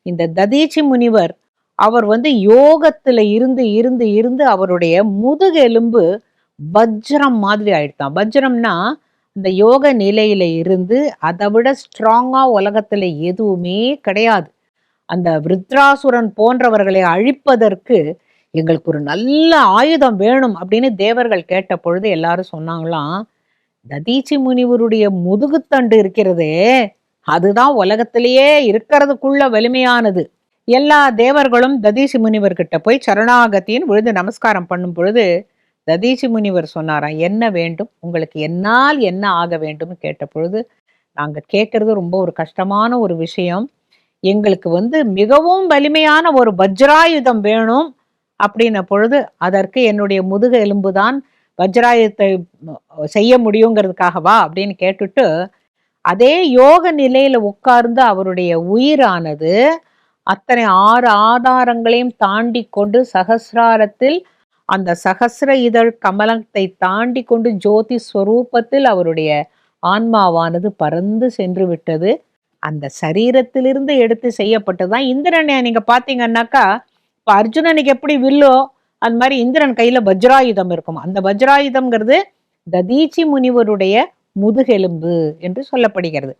இந்த ததீச்சி முனிவர் அவர் யோகத்துல இருந்து இருந்து இருந்து அவருடைய முதுகெலும்பு வஜ்ரம் மாதிரி ஆயிடுதான். வஜ்ரம்னா இந்த யோக நிலையில இருந்து அதை விட ஸ்ட்ராங்கா உலகத்துல எதுவுமே கிடையாது. அந்த விருத்ராசுரன் போன்றவர்களை அழிப்பதற்கு எங்களுக்கு ஒரு நல்ல ஆயுதம் வேணும் அப்படின்னு தேவர்கள் கேட்ட பொழுது எல்லாரும் சொன்னாங்களாம், ததீச்சி முனிவருடைய முதுகுத்தண்டு இருக்கிறதே அதுதான் உலகத்திலேயே இருக்கிறதுக்குள்ள வலிமையானது. எல்லா தேவர்களும் ததீசி முனிவர்கிட்ட போய் சரணாகத்தின்னு விழுந்து நமஸ்காரம் பண்ணும் பொழுது ததீசி முனிவர் சொன்னாராம், என்ன வேண்டும் உங்களுக்கு, என்னால் என்ன ஆக வேண்டும் கேட்ட பொழுது, நாங்க கேட்கறது ரொம்ப ஒரு கஷ்டமான ஒரு விஷயம், எங்களுக்கு மிகவும் வலிமையான ஒரு வஜ்ராயுதம் வேணும் அப்படின்ன பொழுது, அதற்கு என்னுடைய முதுகு எலும்புதான் வஜ்ராயுதத்தை செய்ய முடியுங்கிறதுக்காகவா அப்படின்னு கேட்டுட்டு, அதே யோக நிலையில உட்கார்ந்து அவருடைய உயிரானது அத்தனை 6 ஆதாரங்களையும் தாண்டி கொண்டு சகசிராரத்தில் அந்த சகசிர இதழ் கமலத்தை தாண்டி கொண்டு ஜோதி ஸ்வரூபத்தில் அவருடைய ஆன்மாவானது பறந்து சென்று விட்டது. அந்த சரீரத்திலிருந்து எடுத்து செய்யப்பட்டதுதான் இந்திரனை நீங்க பாத்தீங்கன்னாக்கா, இப்ப அர்ஜுனனுக்கு எப்படி வில்லோ அந்த மாதிரி இந்திரன் கையில வஜ்ராயுதம் இருக்கும். அந்த வஜ்ராயுதம்ங்கிறது ததீச்சி முனிவருடைய முதுகெலும்பு என்று சொல்லப்படுகிறது.